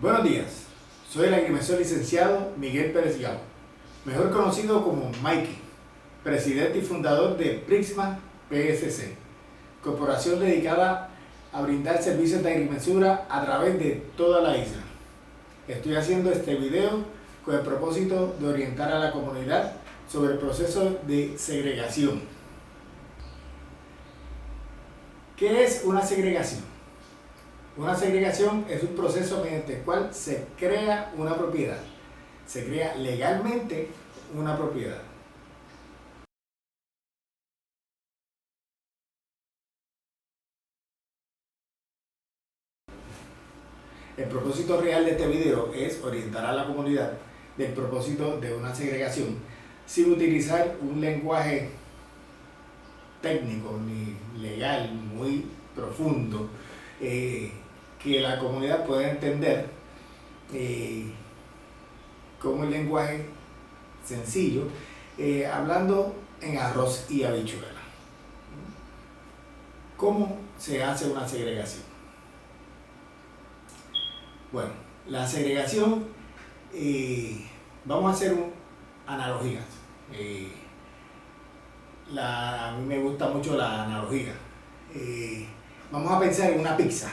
Buenos días, soy el agrimensor licenciado Miguel Pérez Gabo, mejor conocido como Mikey, presidente y fundador de Prisma PSC, corporación dedicada a brindar servicios de agrimensura a través de toda la isla. Estoy haciendo este video con el propósito de orientar a la comunidad sobre el proceso de segregación. ¿Qué es una segregación? Una segregación es un proceso mediante el cual se crea una propiedad. Se crea legalmente una propiedad. El propósito real de este video es orientar a la comunidad del propósito de una segregación sin utilizar un lenguaje técnico ni legal muy profundo que la comunidad pueda entender como el lenguaje sencillo, hablando en arroz y habichuela. ¿Cómo se hace una segregación? Bueno, la segregación, vamos a hacer analogías. A mí me gusta mucho la analogía. Vamos a pensar en una pizza.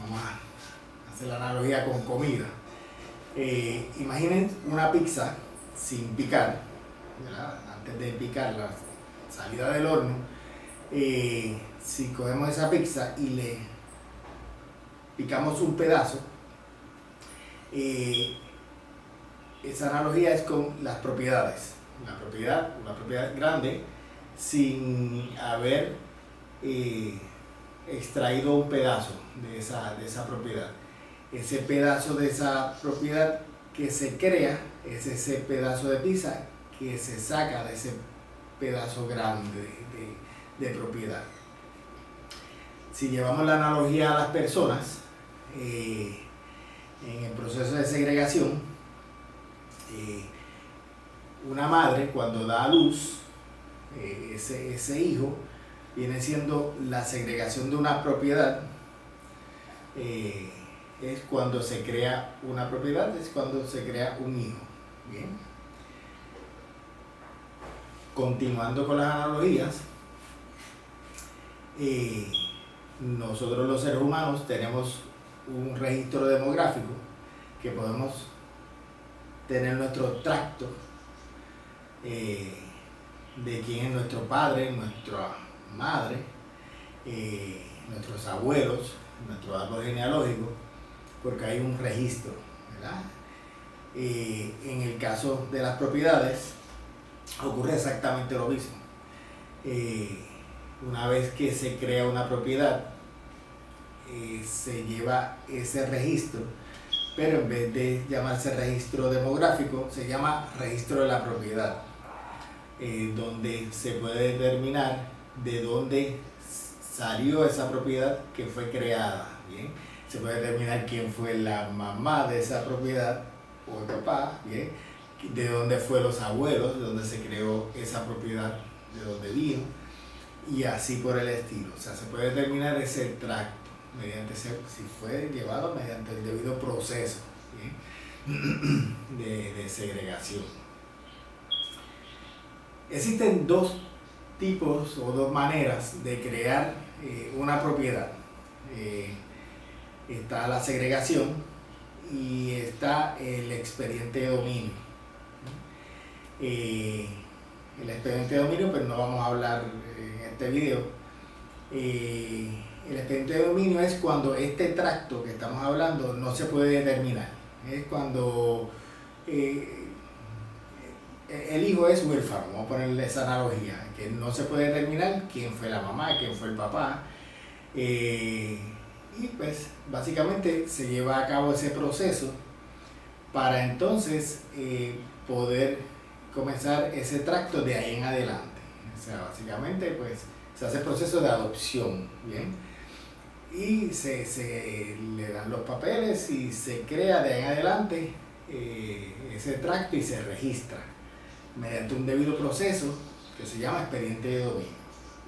Vamos a hacer la analogía con comida. Imaginen una pizza sin picar, ¿verdad? Antes de picar la salida del horno. Si cogemos esa pizza y le picamos un pedazo, esa analogía es con las propiedades. Una propiedad grande sin haber extraído un pedazo de esa propiedad. Ese pedazo de esa propiedad que se crea es ese pedazo de pizza que se saca de ese pedazo grande de propiedad. Si llevamos la analogía a las personas, en el proceso de segregación, una madre cuando da a luz ese hijo viene siendo la segregación de una propiedad. Es cuando se crea una propiedad, es cuando se crea un hijo. Bien. Continuando con las analogías, nosotros los seres humanos tenemos un registro demográfico que podemos tener nuestro tracto de quién es nuestro padre, nuestra madre, nuestros abuelos, nuestro árbol genealógico, porque hay un registro, ¿verdad? En el caso de las propiedades ocurre exactamente lo mismo. Una vez que se crea una propiedad, se lleva ese registro, pero en vez de llamarse registro demográfico, se llama registro de la propiedad, donde se puede determinar de dónde salió esa propiedad que fue creada. ¿Bien? Se puede determinar quién fue la mamá de esa propiedad o el papá, ¿bien? De dónde fue los abuelos, de dónde se creó esa propiedad, de dónde vino, y así por el estilo. O sea, se puede determinar ese tracto mediante si fue llevado mediante el debido proceso, ¿bien? de segregación. Existen dos tipos o dos maneras de crear una propiedad. Está la segregación y está el expediente de dominio. El expediente de dominio, pero no vamos a hablar en este video. El expediente de dominio es cuando este tracto que estamos hablando no se puede determinar. Es cuando el hijo es huérfano, vamos a ponerle esa analogía, que no se puede determinar quién fue la mamá, quién fue el papá. Y pues básicamente se lleva a cabo ese proceso para entonces poder comenzar ese tracto de ahí en adelante. O sea, básicamente pues se hace el proceso de adopción, ¿bien? Y se le dan los papeles y se crea de ahí en adelante ese tracto y se registra mediante un debido proceso que se llama expediente de dominio,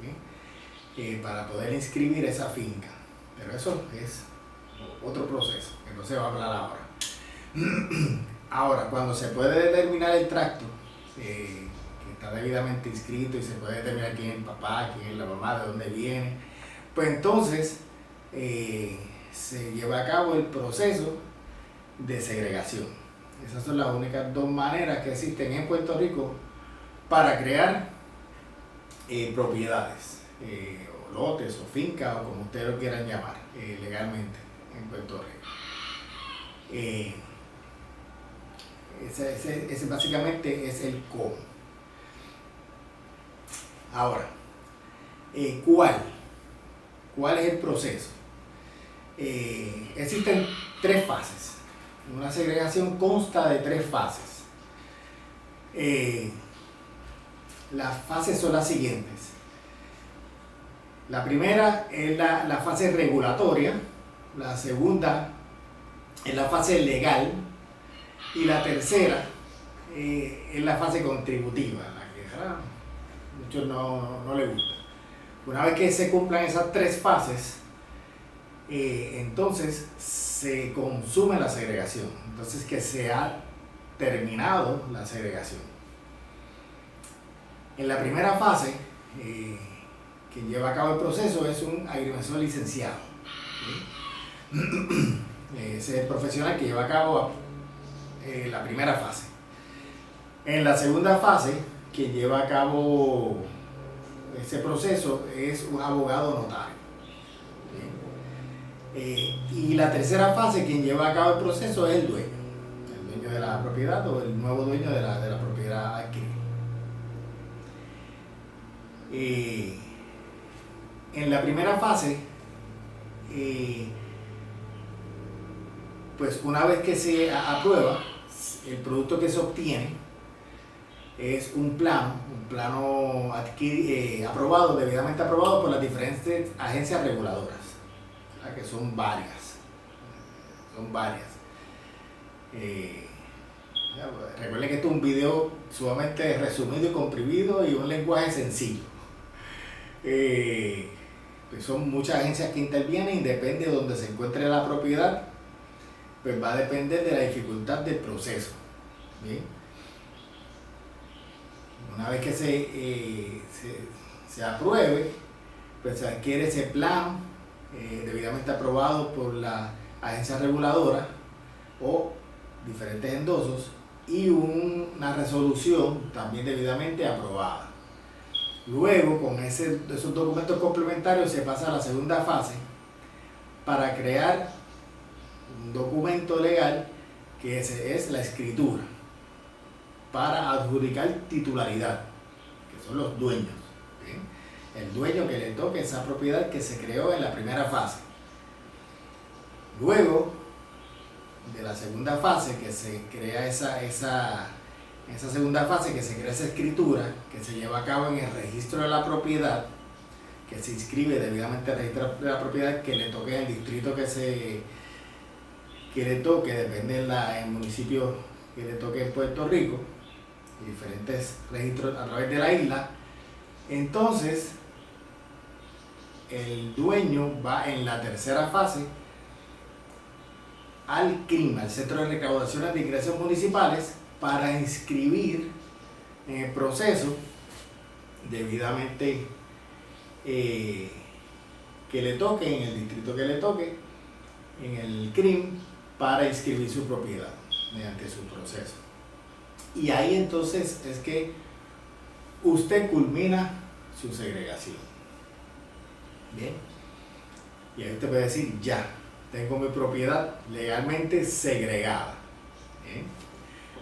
¿bien? Para poder inscribir esa finca. pero eso es otro proceso que no se va a hablar ahora. Ahora, cuando se puede determinar el tracto, que está debidamente inscrito y se puede determinar quién es el papá, quién es la mamá, de dónde viene, pues entonces se lleva a cabo el proceso de segregación. Esas son las únicas dos maneras que existen en Puerto Rico para crear propiedades, o lotes, o fincas, o como ustedes lo quieran llamar, legalmente en Puerto Rico. Ese básicamente es el cómo. Ahora, ¿cuál es el proceso? Existen 3 fases. Una segregación consta de 3 fases. Las fases son las siguientes. La primera es la fase regulatoria, la segunda es la fase legal y la tercera es la fase contributiva, la que a muchos no les gusta. Una vez que se cumplan esas 3 fases, entonces se consume la segregación, entonces que se ha terminado la segregación. En la primera fase, quien lleva a cabo el proceso es un agrimensor licenciado. Ese es el profesional que lleva a cabo la primera fase. En la segunda fase, quien lleva a cabo ese proceso es un abogado notario. Y la tercera fase, quien lleva a cabo el proceso es el dueño de la propiedad o el nuevo dueño de la propiedad adquirida. En la primera fase, pues una vez que se aprueba, el producto que se obtiene es un plano aprobado, debidamente aprobado por las diferentes agencias reguladoras, que son varias. Recuerden que esto es un video sumamente resumido y comprimido y un lenguaje sencillo. Pues son muchas agencias que intervienen y depende de donde se encuentre la propiedad, pues va a depender de la dificultad del proceso. ¿Bien? Una vez que se apruebe, pues se adquiere ese plano debidamente aprobado por la agencia reguladora o diferentes endosos y una resolución también debidamente aprobada. Luego, con esos documentos complementarios se pasa a la segunda fase para crear un documento legal que es la escritura para adjudicar titularidad, que son los dueños. ¿Bien? El dueño que le toque esa propiedad que se creó en la primera fase. Luego de la segunda fase, que se crea esa segunda fase, que se crea esa escritura, que se lleva a cabo en el registro de la propiedad, que se inscribe debidamente al registro de la propiedad, que le toque en el distrito que le toque, depende del municipio que le toque en Puerto Rico, diferentes registros a través de la isla. Entonces, el dueño va en la tercera fase al CRIM, al Centro de Recaudaciones de Ingresos Municipales, para inscribir en el proceso debidamente que le toque, en el distrito que le toque, en el CRIM, para inscribir su propiedad mediante su proceso. Y ahí entonces es que usted culmina su segregación. Bien. Y ahí usted puede decir, ya, tengo mi propiedad legalmente segregada. Bien.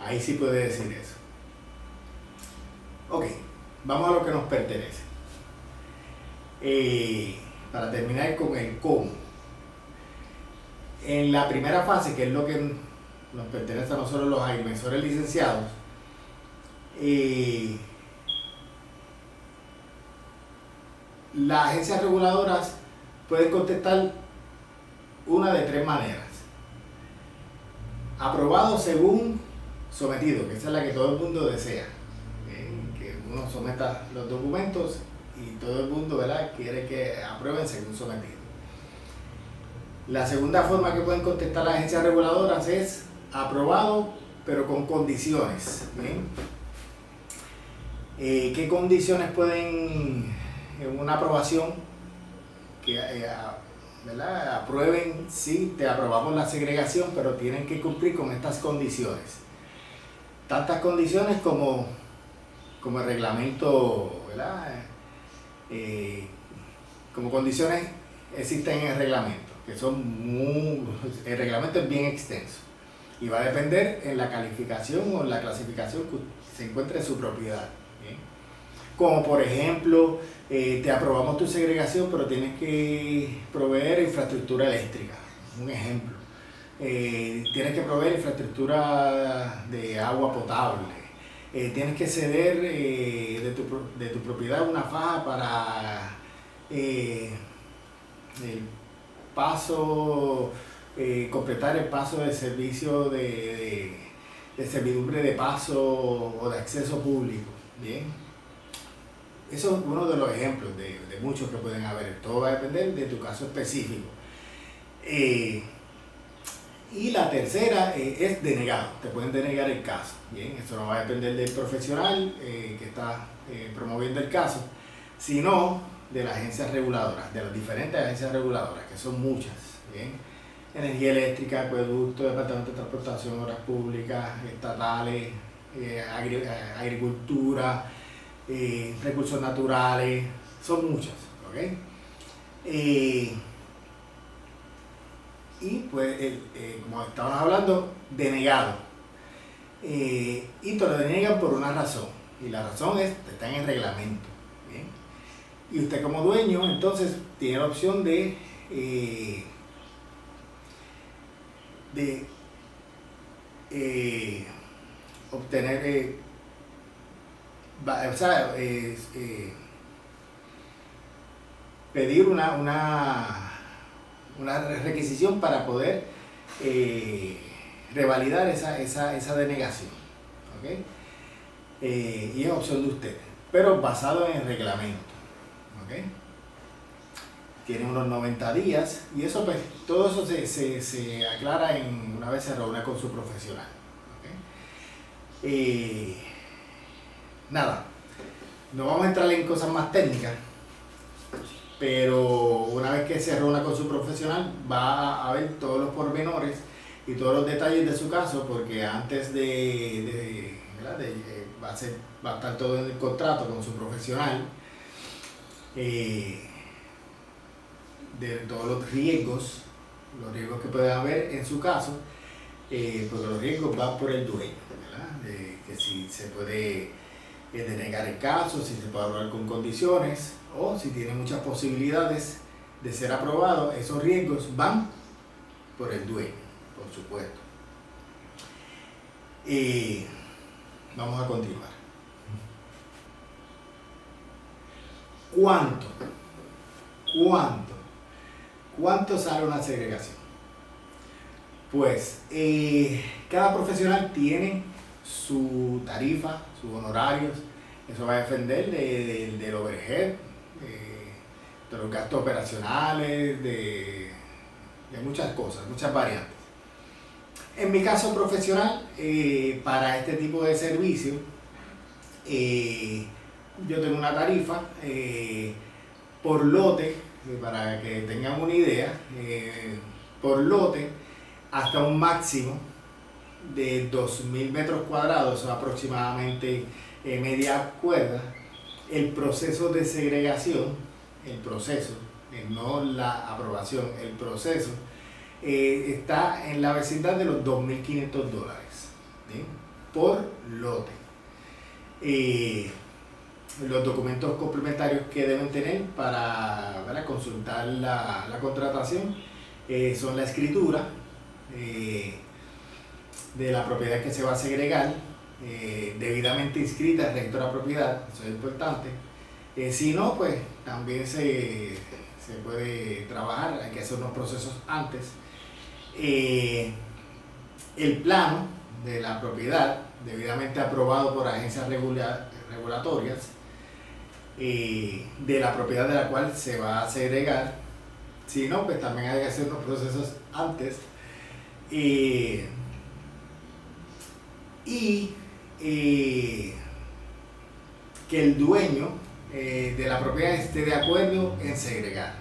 Ahí sí puede decir eso. Ok, vamos a lo que nos pertenece. Para terminar con el cómo. En la primera fase, que es lo que nos pertenece a nosotros los agrimensores licenciados, las agencias reguladoras pueden contestar una de 3 maneras. Aprobado según sometido, que esa es la que todo el mundo desea, que uno someta los documentos y todo el mundo, ¿verdad?, quiere que aprueben según sometido. La segunda forma que pueden contestar las agencias reguladoras es aprobado, pero con condiciones. ¿Bien? ¿Qué condiciones pueden en una aprobación que ¿verdad? Aprueben? Sí, te aprobamos la segregación, pero tienen que cumplir con estas condiciones. Tantas condiciones como el reglamento, ¿verdad? Como condiciones existen en el reglamento, que el reglamento es bien extenso y va a depender en la calificación o en la clasificación que se encuentre en su propiedad. ¿Bien? Como por ejemplo, te aprobamos tu segregación, pero tienes que proveer infraestructura eléctrica, un ejemplo. Tienes que proveer infraestructura de agua potable. Tienes que ceder de tu propiedad una faja para el paso, completar el paso de servicio de servidumbre de paso o de acceso público. Bien, eso es uno de los ejemplos de muchos que pueden haber. Todo va a depender de tu caso específico. Y la tercera es denegado, te pueden denegar el caso. Bien, eso no va a depender del profesional que está promoviendo el caso, sino de las agencias reguladoras, de las diferentes agencias reguladoras, que son muchas. Bien, energía eléctrica, acueducto, departamento de transportación, obras públicas, estatales, agricultura, recursos naturales, son muchas. ¿Okay? Y pues, como estábamos hablando, denegado. Y te lo deniegan por una razón. Y la razón está en el reglamento. ¿Bien? Y usted como dueño, entonces, tiene la opción de obtener, pedir una requisición para poder revalidar esa denegación. ¿Okay? Y es opción de usted, pero basado en el reglamento. ¿Okay? Tiene unos 90 días y eso, pues, todo eso se aclara una vez se reúne con su profesional. ¿Okay? Nada, no vamos a entrar en cosas más técnicas, pero una vez que se reúna con su profesional va a ver todos los pormenores y todos los detalles de su caso, porque antes va a estar todo en el contrato con su profesional, de todos los riesgos que puede haber en su caso, porque los riesgos van por el dueño, ¿verdad? Que si se puede denegar el caso, si se puede hablar con condiciones, o si tiene muchas posibilidades de ser aprobado, esos riesgos van por el dueño, por supuesto. Vamos a continuar. ¿Cuánto sale una segregación? Pues cada profesional tiene su tarifa, sus honorarios. Eso va a depender del overhead, de los gastos operacionales, de muchas cosas, muchas variantes. En mi caso profesional, para este tipo de servicio, yo tengo una tarifa por lote, para que tengan una idea, por lote hasta un máximo de 2.000 metros cuadrados, aproximadamente media cuerda. El proceso de segregación, no la aprobación, el proceso está en la vecindad de los $2.500, ¿bien? Por lote. Los documentos complementarios que deben tener para consultar la contratación son la escritura de la propiedad que se va a segregar, debidamente inscrita al registro de la propiedad, eso es importante. Si no, pues también se puede trabajar, hay que hacer unos procesos antes. El plano de la propiedad, debidamente aprobado por agencias regulatorias, de la propiedad de la cual se va a segregar, Si no, pues también hay que hacer unos procesos antes. Y que el dueño de la propiedad esté de acuerdo en segregar.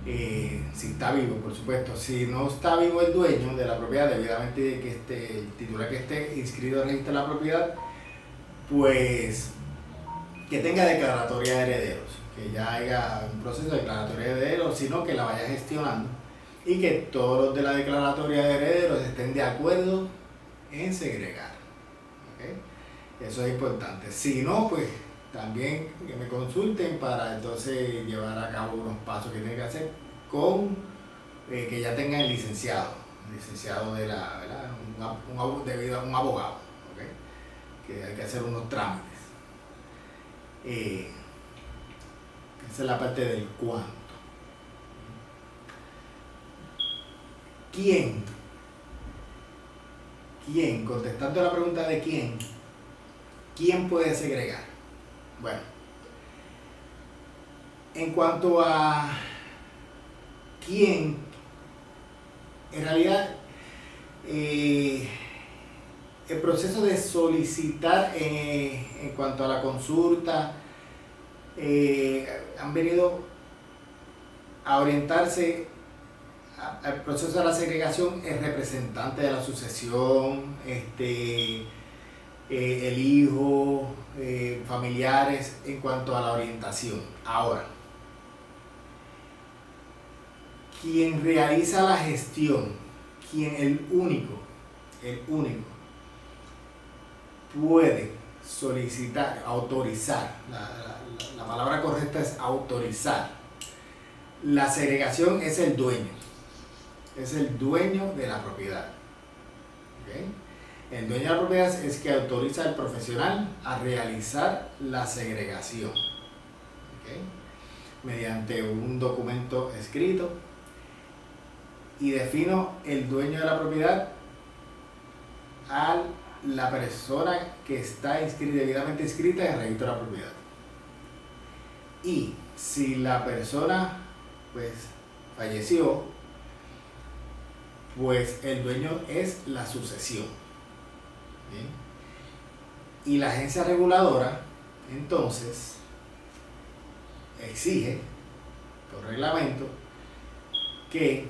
Si está vivo, por supuesto. Si no está vivo el dueño de la propiedad, debidamente que el titular que esté inscrito en el registro de la propiedad, pues que tenga declaratoria de herederos, que ya haya un proceso de declaratoria de herederos, sino que la vaya gestionando y que todos los de la declaratoria de herederos estén de acuerdo en segregar. ¿Okay? Eso es importante. Si no, pues también que me consulten para entonces llevar a cabo unos pasos que tienen que hacer con que ya tengan el licenciado de la, ¿verdad? Debido a un abogado, ¿okay? Que hay que hacer unos trámites. Esa es la parte del cuánto. ¿Quién? Contestando a la pregunta de ¿quién puede segregar? Bueno, en cuanto a quién, en realidad el proceso de solicitar en cuanto a la consulta han venido a orientarse al proceso de la segregación el representante de la sucesión, el hijo, familiares en cuanto a la orientación. Ahora, quien realiza la gestión, el único puede solicitar, autorizar, la palabra correcta es autorizar. La segregación es el dueño de la propiedad. ¿Okay? El dueño de la propiedad es que autoriza al profesional a realizar la segregación. ¿Okay? Mediante un documento escrito y defino el dueño de la propiedad a la persona que está debidamente inscrita en el registro de la propiedad. Y si la persona pues falleció, pues el dueño es la sucesión. ¿Bien? Y la agencia reguladora entonces exige por reglamento que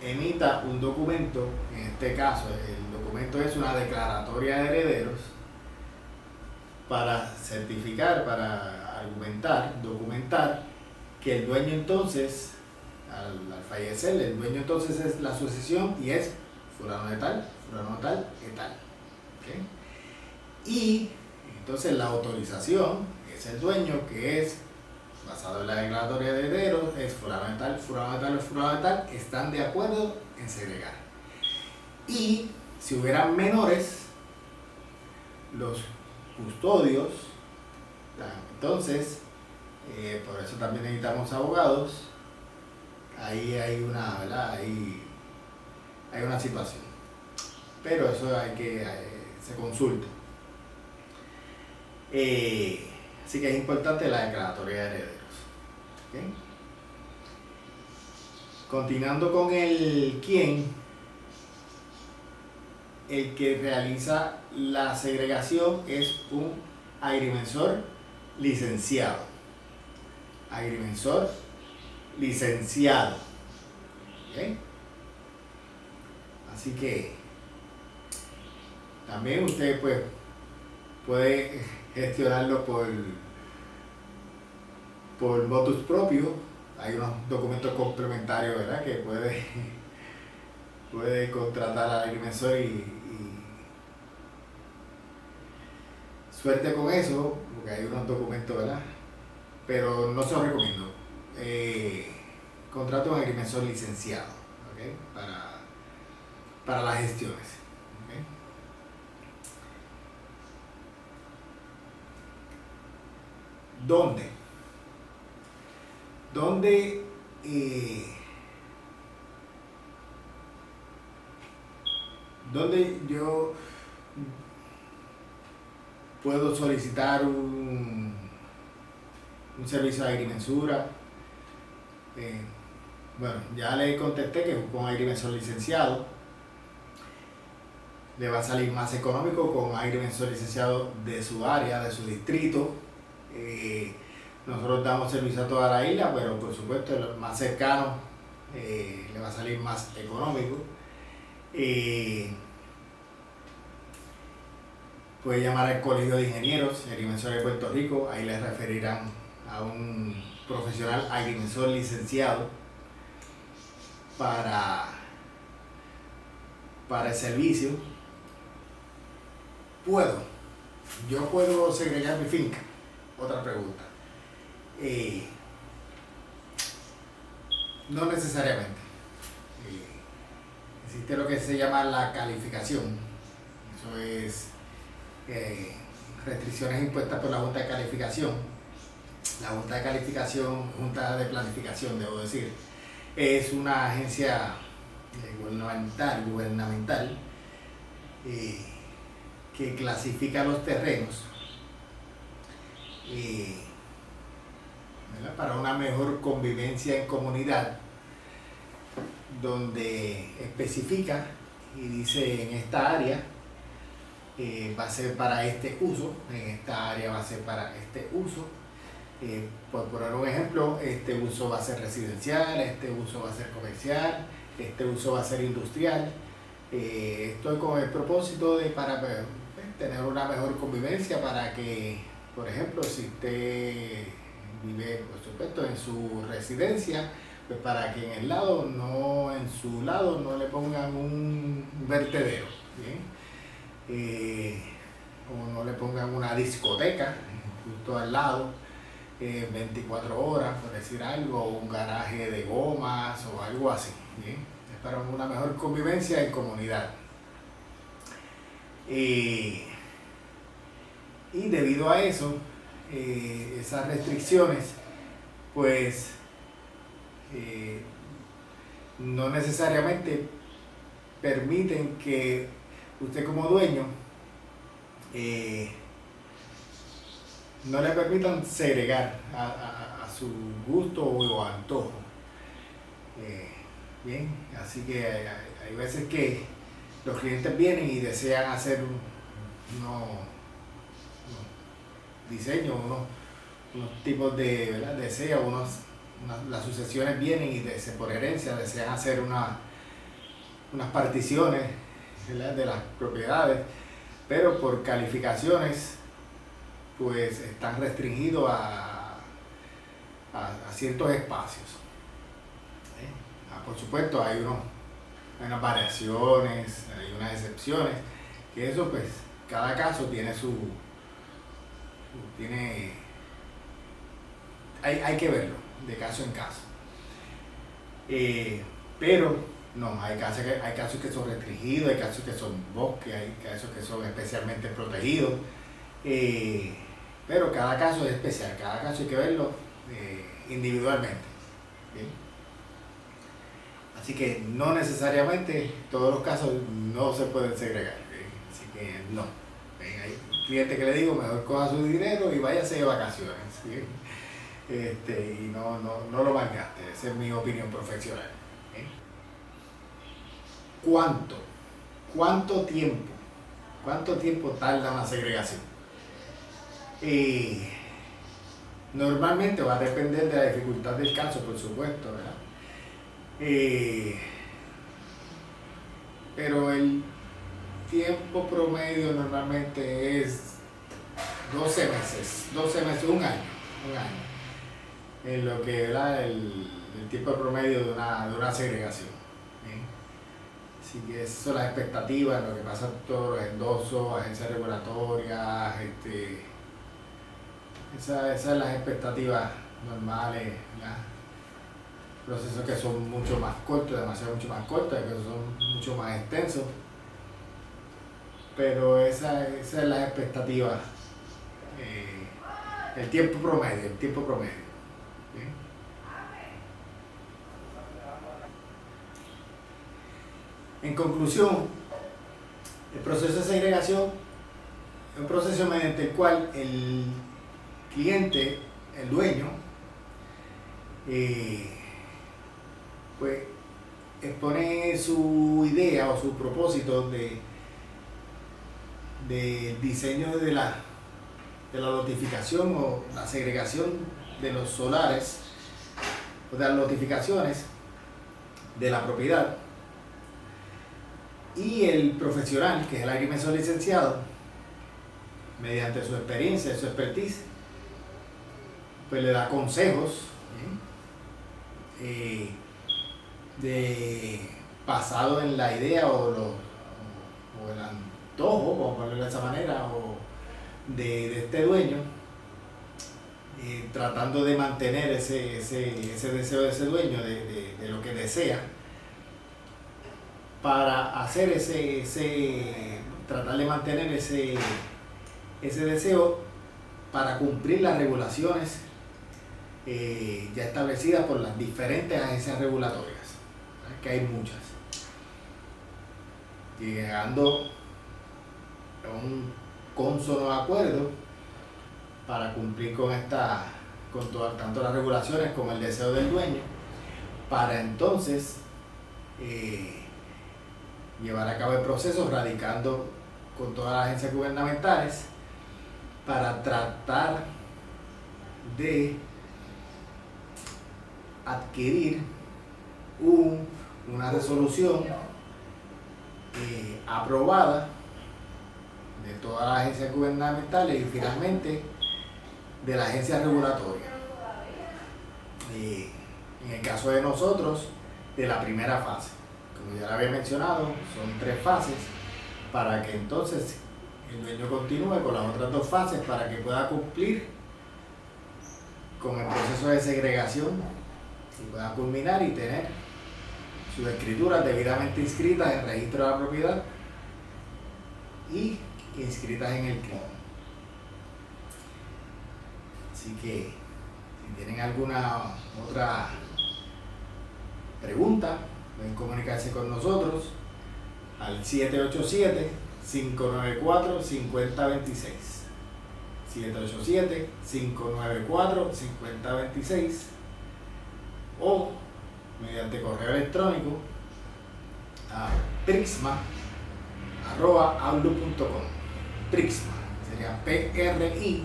emita un documento, en este caso el documento es una declaratoria de herederos, para certificar, para argumentar, documentar que el dueño entonces, al fallecer, el dueño entonces es la sucesión y es fulano de tal, y tal. ¿Okay? Y entonces la autorización es el dueño, que es basado en la declaratoria de herederos, es fulano de tal, fulano de tal, están de acuerdo en segregar. Y si hubieran menores, los custodios, entonces, por eso también necesitamos abogados, ahí hay una, ¿verdad? Hay una situación. Pero eso se consulta. Así que es importante la declaratoria de herederos. ¿Okay? Continuando con el quién, el que realiza la segregación es un agrimensor licenciado. Agrimensor licenciado. ¿Okay? Así que también usted pues puede gestionarlo por motus propio. Hay unos documentos complementarios, ¿verdad? Que puede contratar al agrimensor y suerte con eso, porque hay unos documentos, ¿verdad? Pero no se los recomiendo. Contrato a un agrimensor licenciado, ¿okay? Para las gestiones. ¿Okay? ¿Dónde yo puedo solicitar un servicio de agrimensura? Bueno, ya le contesté que con agrimensor licenciado le va a salir más económico con agrimensor licenciado de su área, de su distrito. Nosotros damos servicio a toda la isla, pero por supuesto el más cercano le va a salir más económico. Puede llamar al Colegio de Ingenieros y Agrimensores de Puerto Rico, ahí les referirán a un profesional agrimensor licenciado para el servicio. Yo puedo segregar mi finca. Otra pregunta. No necesariamente. Existe lo que se llama la calificación. Eso es restricciones impuestas por la Junta de Calificación. La Junta de Calificación, Junta de Planificación, debo decir, es una agencia gubernamental que clasifica los terrenos para una mejor convivencia en comunidad, donde especifica y dice en esta área va a ser para este uso, en esta área va a ser para este uso. Por poner un ejemplo, este uso va a ser residencial, este uso va a ser comercial, este uso va a ser industrial. Esto con el propósito de para tener una mejor convivencia, para que, por ejemplo, si usted vive, por supuesto, en su residencia, pues para que en su lado no le pongan un vertedero, ¿bien? O no le pongan una discoteca justo al lado, 24 horas, por decir algo, o un garaje de gomas o algo así, ¿bien? Es para una mejor convivencia en comunidad. Y debido a eso, esas restricciones, pues no necesariamente permiten que usted como dueño no le permitan segregar a su gusto o antojo. Bien, así que hay veces que los clientes vienen y desean hacer unos diseños, unos tipos de, ¿verdad?, deseos, las sucesiones vienen y por herencia desean hacer unas particiones, ¿verdad?, de las propiedades, pero por calificaciones pues están restringidos a ciertos espacios. Por supuesto hay unas variaciones, hay unas excepciones, que eso pues cada caso tiene hay que verlo de caso en caso. Pero no, hay casos que son restringidos, hay casos que son bosques, hay casos que son especialmente protegidos, pero cada caso es especial, cada caso hay que verlo individualmente. ¿Bien? Así que no necesariamente todos los casos no se pueden segregar, ¿bien? Así que no. ¿Bien? Hay clientes que le digo, mejor coja su dinero y váyase de vacaciones, ¿bien? Y no lo malgaste, esa es mi opinión profesional. ¿Bien? ¿Cuánto tiempo tarda una segregación? Normalmente va a depender de la dificultad del caso, por supuesto, ¿verdad? Pero el tiempo promedio normalmente es 12 meses, un año, en lo que, ¿verdad?, el tiempo promedio de una segregación. ¿Bien? Así que esas son las expectativas, lo que pasa en todos los endosos, agencias regulatorias, esas son las expectativas normales, ¿verdad? Procesos que son mucho más cortos, mucho más cortos, que son mucho más extensos, pero esa es la expectativa, el tiempo promedio. ¿Bien? En conclusión, el proceso de segregación es un proceso mediante el cual el cliente, el dueño, pone su idea o su propósito de diseño de la notificación o la segregación de los solares o de las notificaciones de la propiedad, y el profesional, que es el agrimensor licenciado, mediante su experiencia, su expertise, pues le da consejos basado en la idea o el antojo, vamos a ponerlo de esa manera, o de este dueño, tratando de mantener ese deseo de ese dueño de lo que desea, para hacer tratar de mantener ese deseo, para cumplir las regulaciones ya establecidas por las diferentes agencias regulatorias, que hay muchas, llegando a un cónsono acuerdo para cumplir con tanto las regulaciones como el deseo del dueño, para entonces llevar a cabo el proceso radicando con todas las agencias gubernamentales para tratar de adquirir una resolución aprobada de todas las agencias gubernamentales y finalmente de la agencia regulatoria. En el caso de nosotros, de la primera fase. Como ya lo había mencionado, son 3 fases para que entonces el dueño continúe con las otras 2 fases para que pueda cumplir con el proceso de segregación y pueda culminar y tener sus escrituras debidamente inscritas en el registro de la propiedad y inscritas en el CRIM. Así que si tienen alguna otra pregunta, pueden comunicarse con nosotros al 787-594-5026. 787-594-5026 o mediante correo electrónico a prixma@outlook.com. Prixma sería PRIXMMA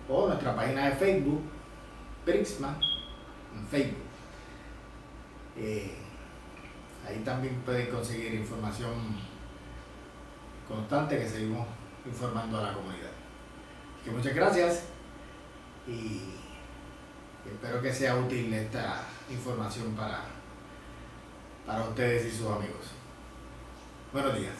o nuestra página de Facebook, Prixma en Facebook. Ahí también pueden conseguir información constante que seguimos informando a la comunidad. Así que muchas gracias y espero que sea útil esta información para ustedes y sus amigos. Buenos días.